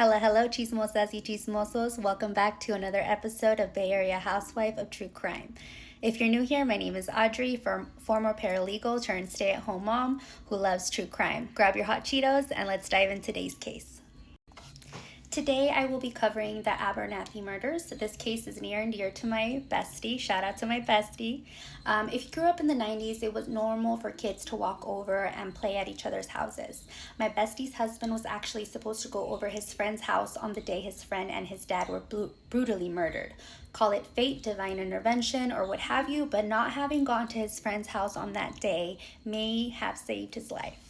Hello, chismosas y chismosos. Welcome back to another episode of Bay Area Housewife of True Crime. If you're new here, my name is Audrey, former paralegal turned stay-at-home mom who loves true crime. Grab your hot Cheetos and let's dive into today's case. Today, I will be covering the Abernathy murders. This case is near and dear to my bestie. Shout out to my bestie. If you grew up in the 90s, it was normal for kids to walk over and play at each other's houses. My bestie's husband was actually supposed to go over his friend's house on the day his friend and his dad were brutally murdered. Call it fate, divine intervention, or what have you, but not having gone to his friend's house on that day may have saved his life.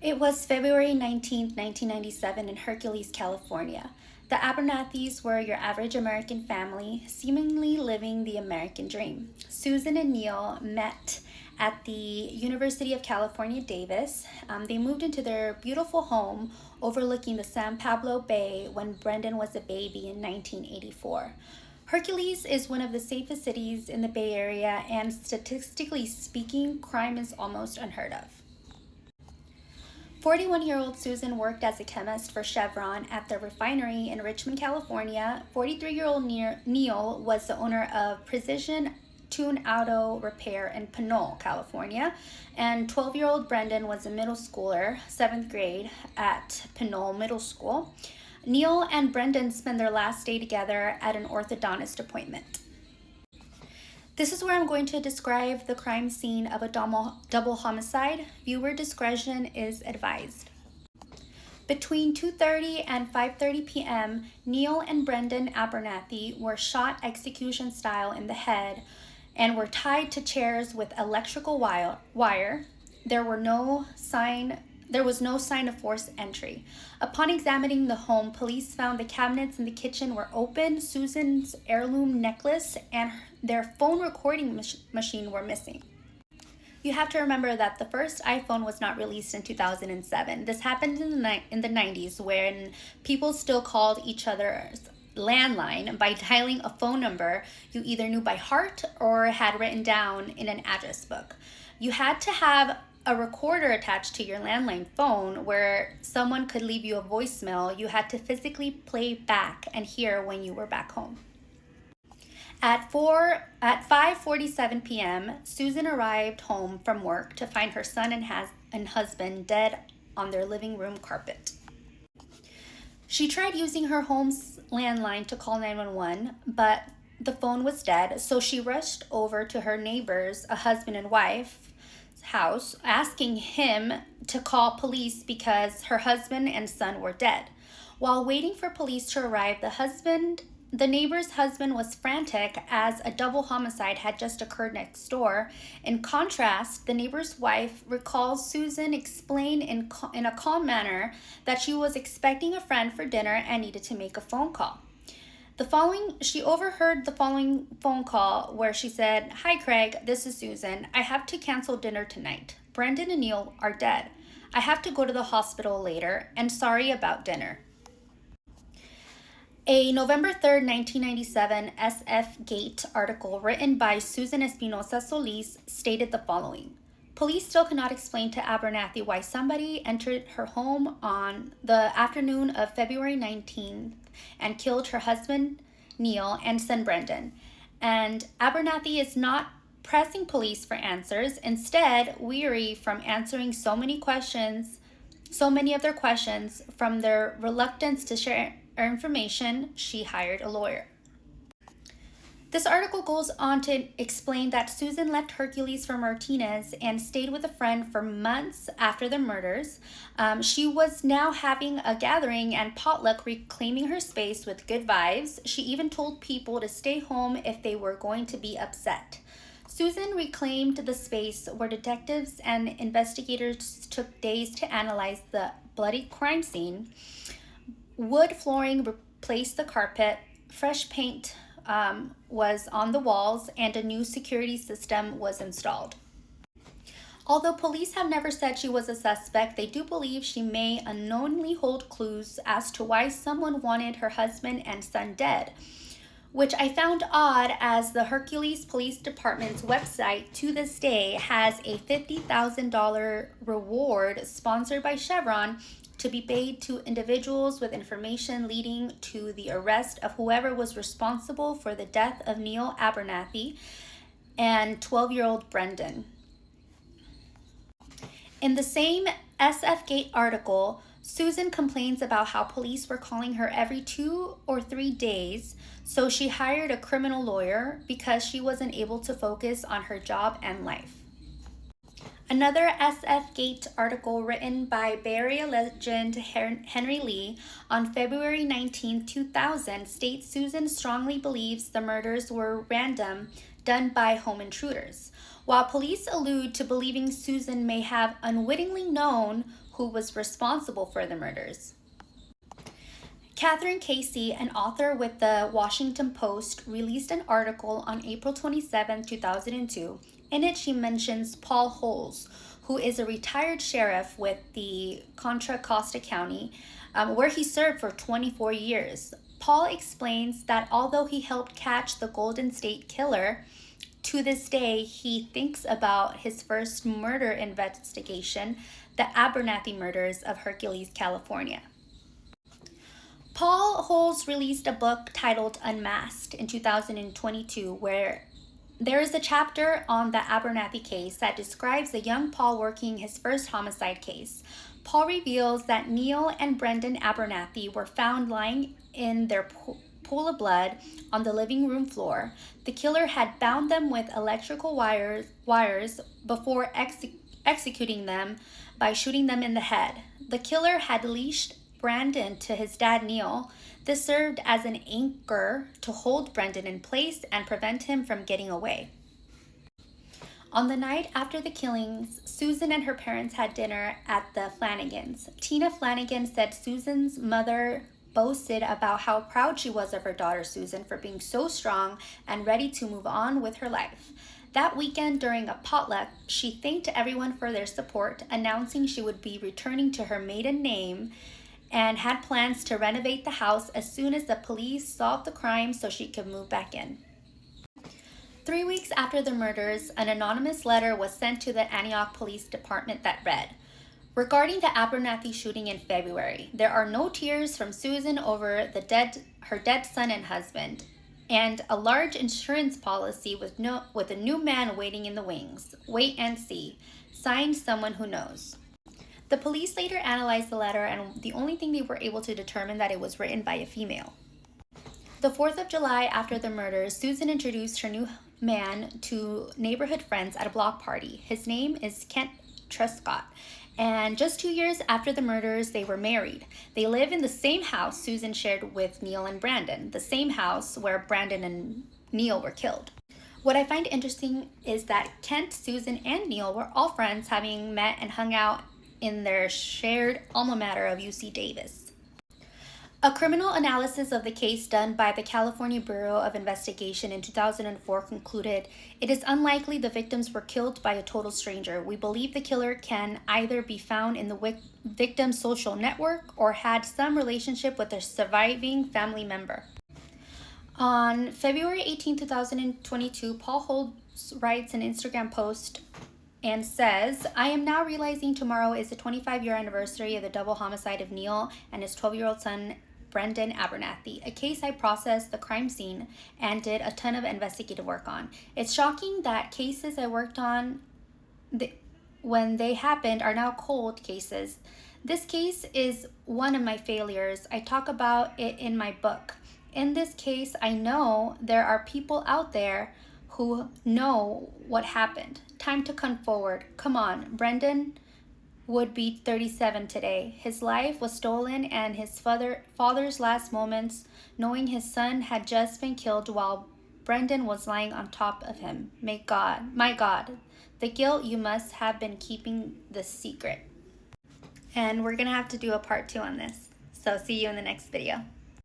It was February 19th, 1997 in Hercules, California. The Abernathys were your average American family, seemingly living the American dream. Susan and Neil met at the University of California, Davis. They moved into their beautiful home overlooking the San Pablo Bay when Brendan was a baby in 1984. Hercules is one of the safest cities in the Bay Area, and statistically speaking, crime is almost unheard of. 41-year-old Susan worked as a chemist for Chevron at the refinery in Richmond, California. 43-year-old Neil was the owner of Precision Tune Auto Repair in Pinole, California. And 12-year-old Brendan was a middle schooler, 7th grade at Pinole Middle School. Neil and Brendan spent their last day together at an orthodontist appointment. This is where I'm going to describe the crime scene of a double homicide. Viewer discretion is advised. Between 2:30 and 5:30 p.m., Neil and Brendan Abernathy were shot execution style in the head and were tied to chairs with electrical wire. There was no sign of forced entry. Upon examining the home, police found the cabinets in the kitchen were open. Susan's heirloom necklace and their phone recording machine were missing. You have to remember that the first iPhone was not released in 2007. This happened in the 90s, when people still called each other's landline by dialing a phone number you either knew by heart or had written down in an address book. You had to have a recorder attached to your landline phone where someone could leave you a voicemail. You had to physically play back and hear when you were back home. At 5:47 p.m., Susan arrived home from work to find her son and husband dead on their living room carpet. She tried using her home's landline to call 911, but the phone was dead, so she rushed over to her neighbors, a husband and wife, house, asking him to call police because her husband and son were dead. While waiting for police to arrive, the neighbor's husband was frantic as a double homicide had just occurred next door. In contrast, the neighbor's wife recalls Susan explain in a calm manner that she was expecting a friend for dinner and needed to make a phone call. She overheard the following phone call where she said, "Hi Craig, this is Susan. I have to cancel dinner tonight. Brendan and Neil are dead. I have to go to the hospital later, and sorry about dinner." A November 3rd, 1997 SF Gate article written by Susan Espinosa Solis stated the following. Police still cannot explain to Abernathy why somebody entered her home on the afternoon of February 19th and killed her husband, Neil, and son, Brendan. And Abernathy is not pressing police for answers. Instead, weary from answering so many of their questions, from their reluctance to share information, she hired a lawyer. This article goes on to explain that Susan left Hercules for Martinez and stayed with a friend for months after the murders. She was now having a gathering and potluck, reclaiming her space with good vibes. She even told people to stay home if they were going to be upset. Susan reclaimed the space where detectives and investigators took days to analyze the bloody crime scene. Wood flooring replaced the carpet, fresh paint was on the walls, and a new security system was installed. Although police have never said she was a suspect, they do believe she may unknowingly hold clues as to why someone wanted her husband and son dead, which I found odd, as the Hercules Police Department's website to this day has a $50,000 reward sponsored by Chevron to be paid to individuals with information leading to the arrest of whoever was responsible for the death of Neil Abernathy and 12-year-old Brendan. In the same SF Gate article, Susan complains about how police were calling her every 2 or 3 days, so she hired a criminal lawyer because she wasn't able to focus on her job and life. Another SF Gate article written by Bay Area legend Henry Lee on February 19, 2000 states Susan strongly believes the murders were random, done by home intruders, while police allude to believing Susan may have unwittingly known who was responsible for the murders. Catherine Casey, an author with the Washington Post, released an article on April 27, 2002. In it, she mentions Paul Holes, who is a retired sheriff with the Contra Costa County, where he served for 24 years. Paul explains that although he helped catch the Golden State Killer, to this day, he thinks about his first murder investigation, the Abernathy murders of Hercules, California. Paul Holes released a book titled Unmasked in 2022, where there is a chapter on the Abernathy case that describes the young Paul working his first homicide case. Paul reveals that Neil and Brendan Abernathy were found lying in their pool of blood on the living room floor. The killer had bound them with electrical wires before executing them by shooting them in the head. The killer had leashed Brendan to his dad Neil. This served as an anchor to hold Brendan in place and prevent him from getting away. On the night after the killings, Susan and her parents had dinner at the Flanagans. Tina Flanagan said Susan's mother boasted about how proud she was of her daughter Susan for being so strong and ready to move on with her life. That weekend, during a potluck, she thanked everyone for their support, announcing she would be returning to her maiden name and had plans to renovate the house as soon as the police solved the crime so she could move back in. 3 weeks after the murders, an anonymous letter was sent to the Antioch Police Department that read, "Regarding the Abernathy shooting in February, there are no tears from Susan over her dead son and husband, and a large insurance policy with a new man waiting in the wings. Wait and see. Signed, someone who knows." The police later analyzed the letter, and the only thing they were able to determine that it was written by a female. The 4th of July after the murders, Susan introduced her new man to neighborhood friends at a block party. His name is Kent Truscott, and just 2 years after the murders, they were married. They live in the same house Susan shared with Neil and Brandon, the same house where Brandon and Neil were killed. What I find interesting is that Kent, Susan, and Neil were all friends, having met and hung out in their shared alma mater of UC Davis. A criminal analysis of the case done by the California Bureau of Investigation in 2004 concluded, "It is unlikely the victims were killed by a total stranger. We believe the killer can either be found in the victim's social network or had some relationship with a surviving family member." On February 18, 2022, Paul Holes writes an Instagram post and says, "I am now realizing tomorrow is the 25-year anniversary of the double homicide of Neil and his 12-year-old son, Brendan Abernathy, a case I processed the crime scene and did a ton of investigative work on. It's shocking that cases I worked on when they happened are now cold cases. This case is one of my failures. I talk about it in my book. In this case, I know there are people out there who know what happened. Time to come forward. Come on." Brendan would be 37 today. His life was stolen, and his father's last moments, knowing his son had just been killed while Brendan was lying on top of him. My God, the guilt, you must have been keeping this secret. And we're gonna have to do a part 2 on this. So see you in the next video.